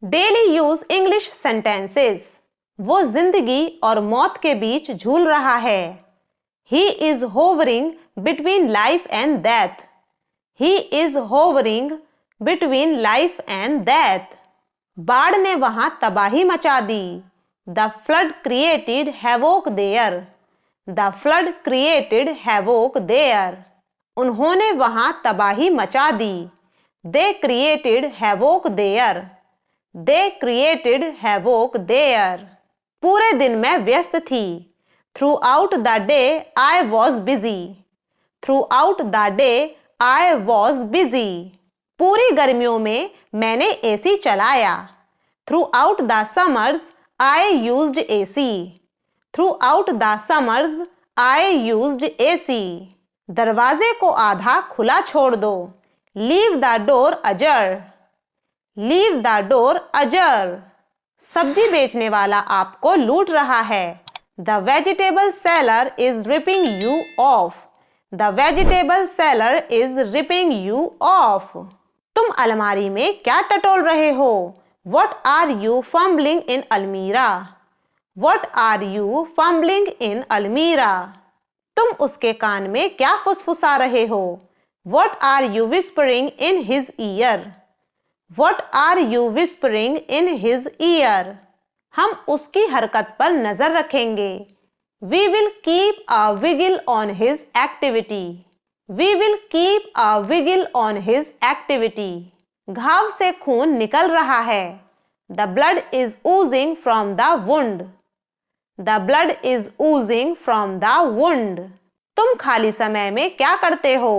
Daily use English sentences. वो जिंदगी और मौत के बीच झूल रहा है। He is hovering between life and death. He is hovering between life and death. बाढ़ ने वहां तबाही मचा दी। The flood created havoc there. The flood created havoc there. उन्होंने वहां तबाही मचा दी। They created havoc there. They created havoc there. पूरे दिन मैं व्यस्त थी। Throughout the day I was busy. Throughout the day I was busy. पूरी गर्मियों में मैंने एसी चलाया। Through out the summers I used AC. Through out the summers I used AC. दरवाजे को आधा खुला छोड़ दो। लीव द डोर अजर। लीव द डोर अजर। सब्जी बेचने वाला आपको लूट रहा है। The vegetable seller is ripping you of. The vegetable seller is ripping you of. तुम अलमारी में क्या टटोल रहे हो? वट आर यू फम्बलिंग इन अलमीरा? वट आर यू फम्बलिंग इन अलमीरा? तुम उसके कान में क्या फुसफुसा रहे हो? What are you whispering in his ear? What are you whispering in his ear? हम उसकी हरकत पर नजर रखेंगे। We will keep a wiggle on his activity. We will keep a wiggle on his activity. घाव से खून निकल रहा है। The blood is oozing from the wound. The blood is oozing from the wound. तुम खाली समय में क्या करते हो?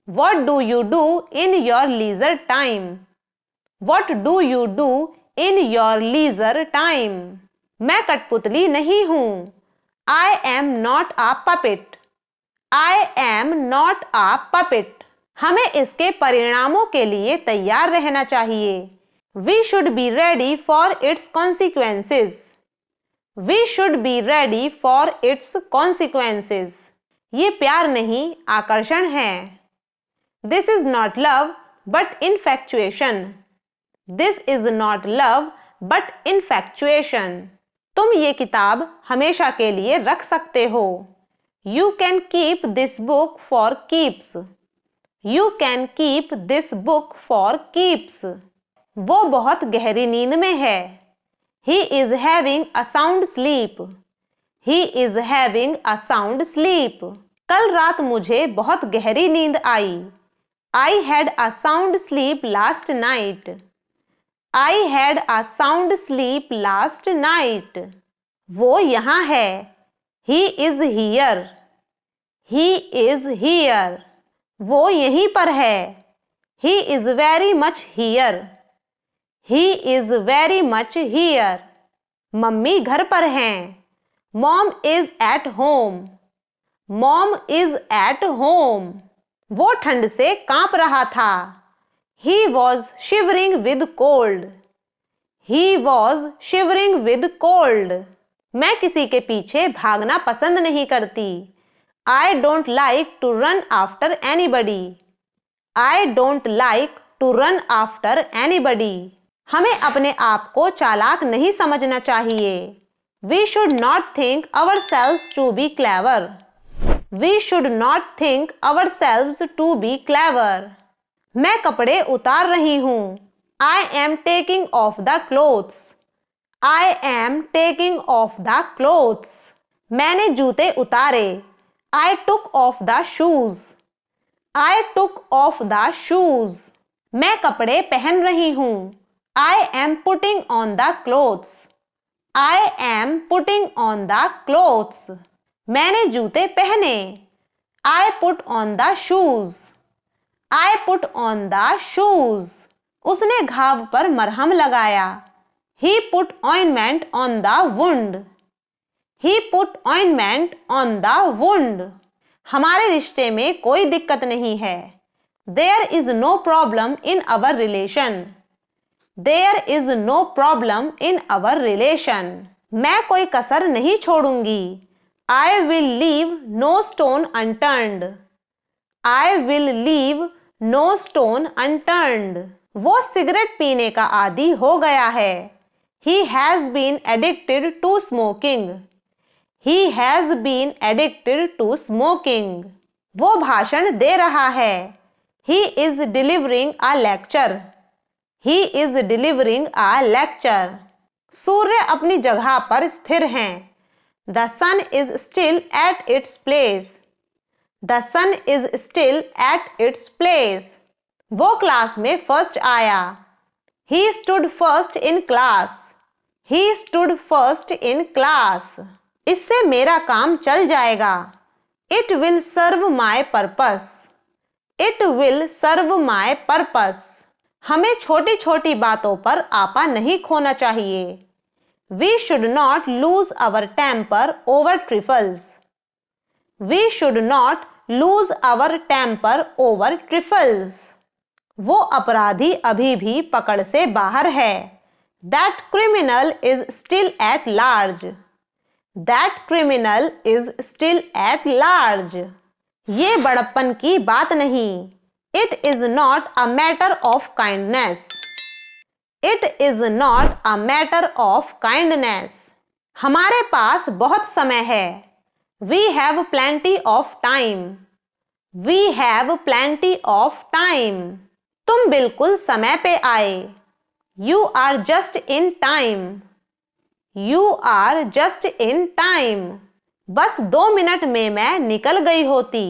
What do you do in your leisure time? What do you do in your leisure time? मैं कठपुतली नहीं हूँ। I am not a puppet. I am not a puppet. हमें इसके परिणामों के लिए तैयार रहना चाहिए। We should be ready for its consequences. We should be ready for its consequences. ये प्यार नहीं, आकर्षण है। This is not love, but infatuation. This is not love but infatuation. तुम ये किताब हमेशा के लिए रख सकते हो। You can keep this book for keeps. You can keep this book for keeps. वो बहुत गहरी नींद में है। He is having a sound sleep. He is having a sound sleep. कल रात मुझे बहुत गहरी नींद आई। I had a sound sleep last night. I had a sound sleep last night. वो यहाँ है। He is here. He is here. वो यहीं पर है। He is very much here. He is very much here. Mummy घर पर हैं। Mom is at home. Mom is at home. वो ठंड से कांप रहा था। He was shivering with cold. He was shivering with cold. मैं किसी के पीछे भागना पसंद नहीं करती। I don't like to run after anybody. I don't like to run after anybody. हमें अपने आप को चालाक नहीं समझना चाहिए। We should not think ourselves to be clever. We should not think ourselves to be clever. मैं कपड़े उतार रही हूँ। I am taking off the clothes. I am taking off the clothes. मैंने जूते उतारे। I took off the shoes. I took off the shoes. मैं कपड़े पहन रही हूँ। I am putting on the clothes. I am putting on the clothes. मैंने जूते पहने। I put on the shoes. I put on the shoes. उसने घाव पर मरहम लगाया। He put ointment on the wound. He put ointment on the wound. हमारे रिश्ते में कोई दिक्कत नहीं है। There is no problem in our relation. There is no problem in our relation. मैं कोई कसर नहीं छोड़ूंगी। I will leave no stone unturned. I will leave no stone unturned. वो सिगरेट पीने का आदी हो गया है। He has been addicted to smoking. He has been addicted to smoking. वो भाषण दे रहा है। He is delivering a lecture. He is delivering a lecture. सूर्य अपनी जगह पर स्थिर हैं। The sun is still at its place. The sun is still at its place. वो क्लास में फर्स्ट आया। He stood first in class. He stood first in class. इससे मेरा काम चल जाएगा। It will serve my purpose. It will serve my purpose. हमें छोटी छोटी बातों पर आपा नहीं खोना चाहिए। We should not lose our temper over trifles. We should not lose our temper over trifles. वो अपराधी अभी भी पकड़ से बाहर है। That criminal is still at large. That criminal is still at large. ये बड़प्पन की बात नहीं। It is not a matter of kindness. It is not a matter of kindness. हमारे पास बहुत समय है। We have plenty of time. We have plenty of time. तुम बिल्कुल समय पे आए। You are just in time. You are just in time. बस 2 मिनट में मैं निकल गई होती।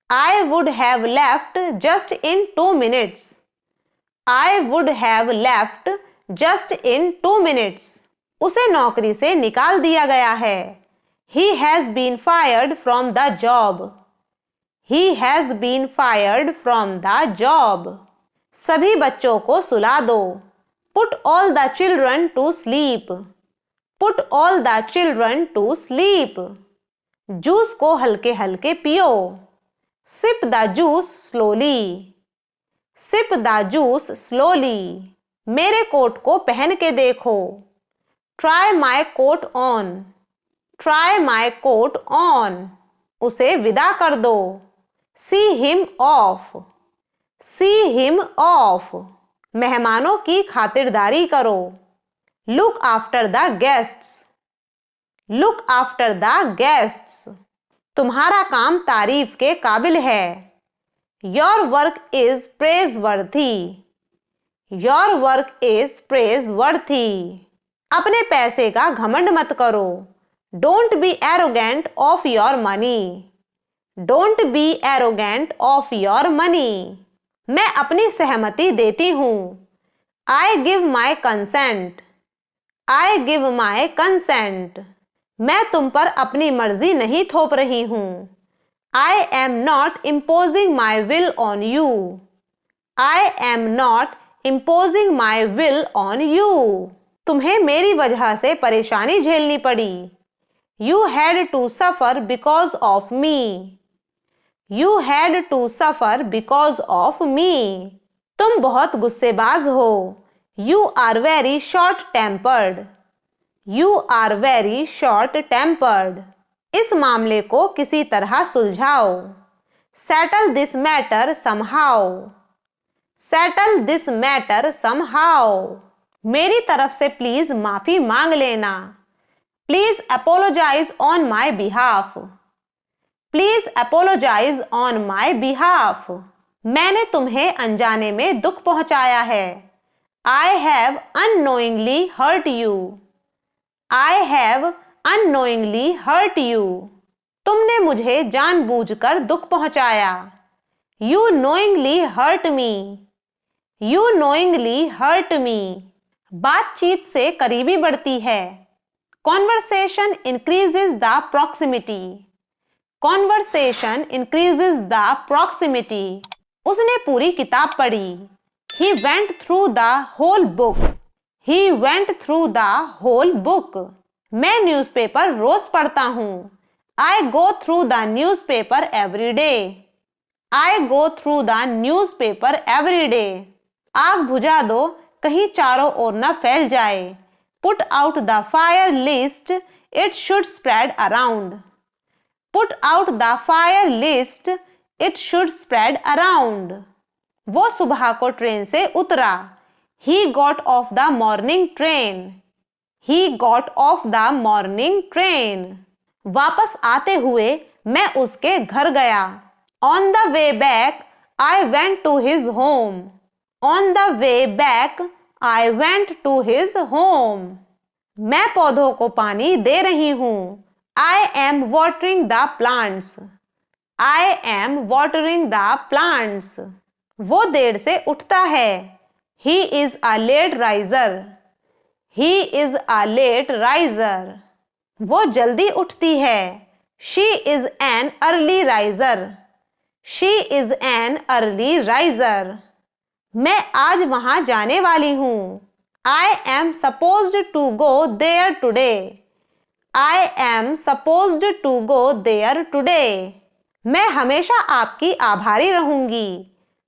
I would have left just in 2 minutes. I would have left just in 2 minutes. उसे नौकरी से निकाल दिया गया है। He has been fired from the job. He has been fired from the job. सभी बच्चों को सुला दो। Put all the children to sleep. Put all the children to sleep. Juice को हल्के हल्के पियो। Sip the juice slowly. Sip the juice slowly. मेरे कोट को पहन के देखो। Try my coat on. Try my coat on. उसे विदा कर दो। See him off. See him off. मेहमानों की खातिरदारी करो। Look after the guests. Look after the guests. तुम्हारा काम तारीफ के काबिल है। Your work is praiseworthy. Your work is praiseworthy. अपने पैसे का घमंड मत करो। Don't be arrogant of your money. Don't be arrogant of your money. मैं अपनी सहमति देती हूँ। I give my consent. I give my consent. मैं तुम पर अपनी मर्जी नहीं थोप रही हूँ। I am not imposing my will on you. I am not imposing my will on you. तुम्हें मेरी वजह से परेशानी झेलनी पड़ी। You had to suffer because of me. You had to suffer because of me. तुम बहुत गुस्सेबाज हो। You are very short-tempered. You are very short-tempered. इस मामले को किसी तरह सुलझाओ। Settle this matter somehow. Settle this matter somehow. मेरी तरफ से प्लीज माफी मांग लेना। Please apologize on my behalf. Please apologize on my behalf. मैंने तुम्हें अनजाने में दुख पहुंचाया है। I have unknowingly hurt you. I have unknowingly hurt you. तुमने मुझे जानबूझकर दुख पहुंचाया। You knowingly hurt me. You knowingly hurt me. बातचीत से करीबी बढ़ती है। Conversation increases the proximity. Conversation increases the proximity. उसने पूरी किताब पढ़ी। He went through the whole book. He went through the whole book. मैं न्यूज़पेपर रोज पढ़ता हूँ। I go through the newspaper every day. I go through the newspaper every day. आग बुझा दो, कहीं चारों ओर न फैल जाए। Put out the fire lest it should spread around. Put out the fire lest it should spread around. वो सुबह को ट्रेन से उतरा। He got off the morning train. He got off the morning train. वापस आते हुए मैं उसके घर गया। On the way back, I went to his home. On the way back, I went to his home. मैं पौधों को पानी दे रही हूँ। I am watering the plants. I am watering the plants. वो देर से उठता है। He is a late riser. He is a late riser. वो जल्दी उठती है। She is an early riser. She is an early riser. मैं आज वहां जाने वाली हूँ। I am supposed to go there today. I am supposed to go there today. मैं हमेशा आपकी आभारी रहूंगी।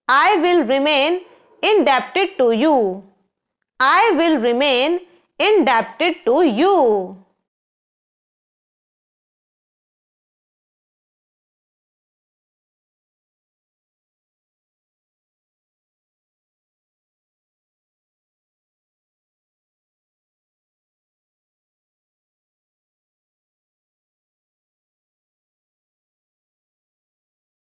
I will remain indebted to you. I will remain indebted to you.